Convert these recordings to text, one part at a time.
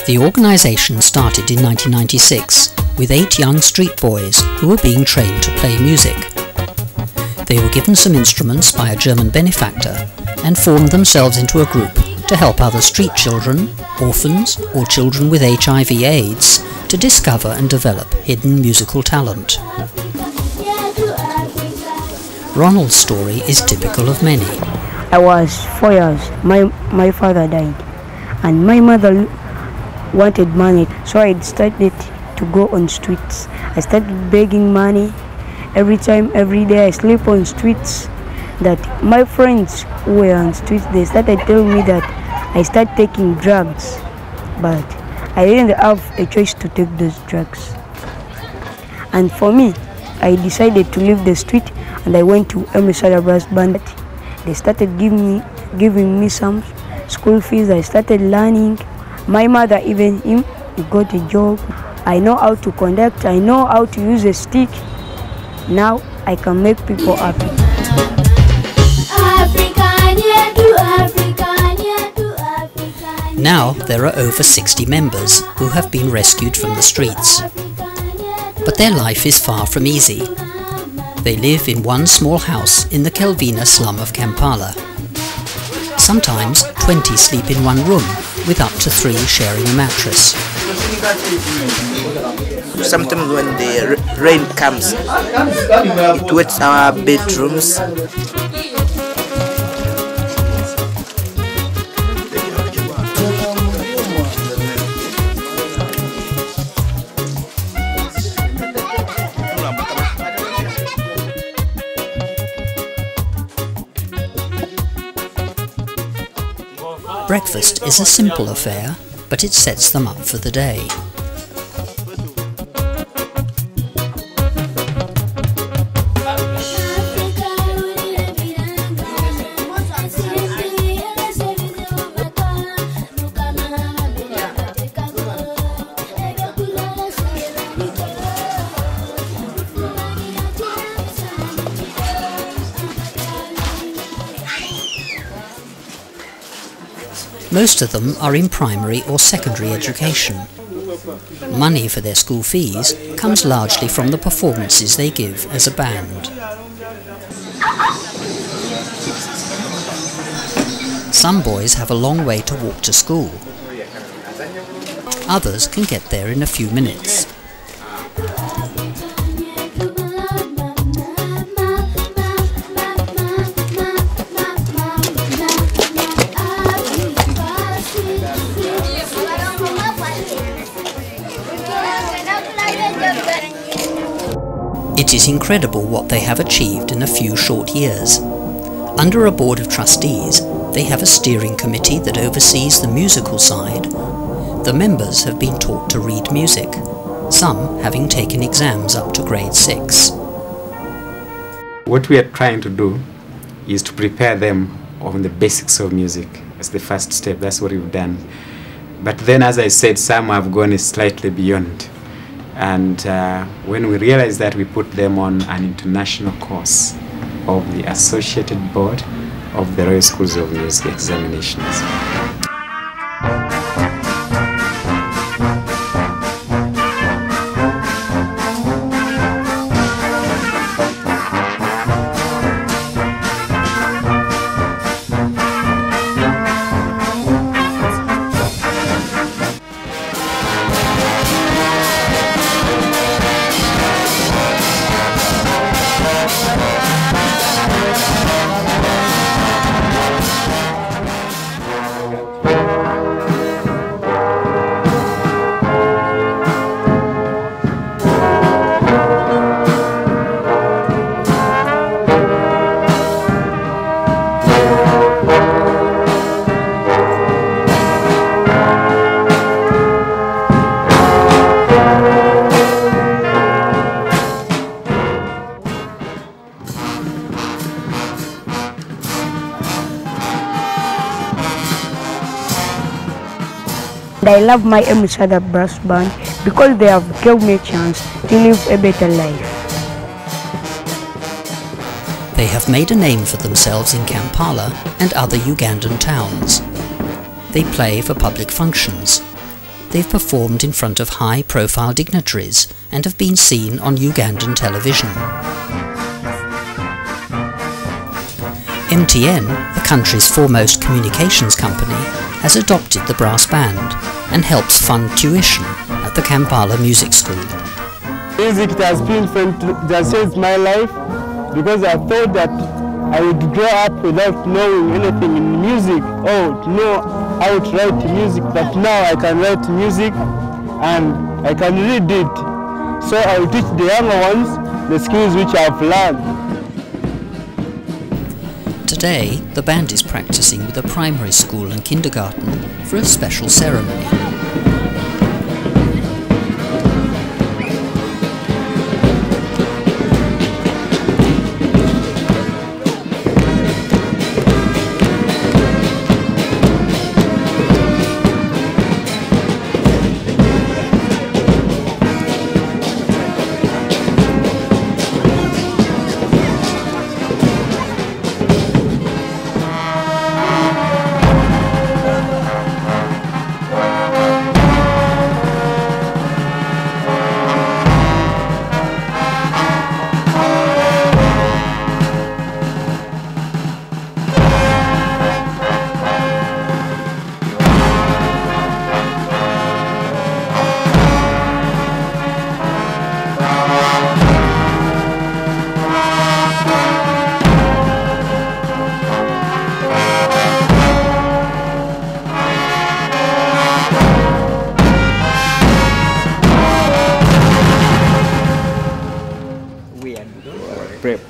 The organisation started in 1996 with 8 young street boys who were being trained to play music. They were given some instruments by a German benefactor and formed themselves into a group to help other street children, orphans or children with HIV/AIDS to discover and develop hidden musical talent. Ronald's story is typical of many. I was 4 years. My father died and my mother wanted money, so I started to go on streets. I started begging money every day. I sleep on streets. That my friends who were on streets, they started telling me that I started taking drugs, but I didn't have a choice to take those drugs. And for me, I decided to leave the street and I went to mlisada brass band. They started giving me some school fees. I started learning. My mother, even him, he got a job. I know how to conduct. I know how to use a stick. Now I can make people happy. Now there are over 60 members who have been rescued from the streets. But their life is far from easy. They live in one small house in the Kelvina slum of Kampala. Sometimes 20 sleep in one room, with up to 3 sharing a mattress. Sometimes when the rain comes, it wets our bedrooms. Breakfast is a simple affair, but it sets them up for the day. Most of them are in primary or secondary education. Money for their school fees comes largely from the performances they give as a band. Some boys have a long way to walk to school. Others can get there in a few minutes. It is incredible what they have achieved in a few short years. Under a board of trustees, they have a steering committee that oversees the musical side. The members have been taught to read music, some having taken exams up to grade 6. What we are trying to do is to prepare them on the basics of music as the first step. That's what we've done. But then, as I said, some have gone slightly beyond. And when we realized that, we put them on an international course of the Associated Board of the Royal Schools of Music examinations. I love my mlisada brass band because they have given me a chance to live a better life. They have made a name for themselves in Kampala and other Ugandan towns. They play for public functions. they've performed in front of high-profile dignitaries and have been seen on Ugandan television. MTN, the country's foremost communications company, has adopted the brass band and helps fund tuition at the Kampala Music School. Music has changed my life because I thought that I would grow up without knowing anything in music or to know how to write music, but now I can write music and I can read it. So I will teach the younger ones the skills which I've learned. Today, the band is practicing with a primary school and kindergarten for a special ceremony.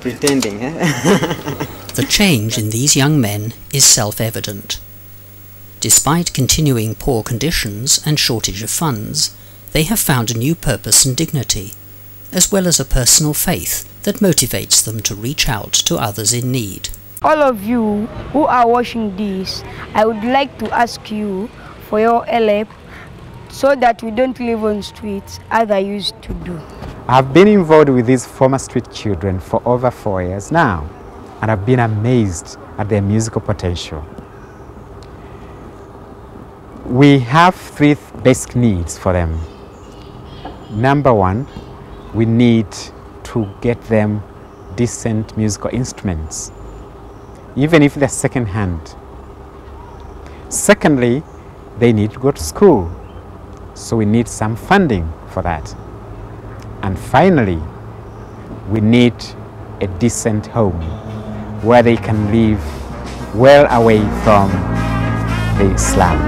Pretending, The change in these young men is self-evident. Despite continuing poor conditions and shortage of funds, they have found a new purpose and dignity, as well as a personal faith that motivates them to reach out to others in need. All of you who are watching this, I would like to ask you for your help so that we don't live on streets as I used to do. I've been involved with these former street children for over 4 years now, and I've been amazed at their musical potential. We have 3 basic needs for them. Number 1, we need to get them decent musical instruments, even if they're second-hand. Secondly, they need to go to school, so we need some funding for that. And finally, we need a decent home where they can live well away from the slum.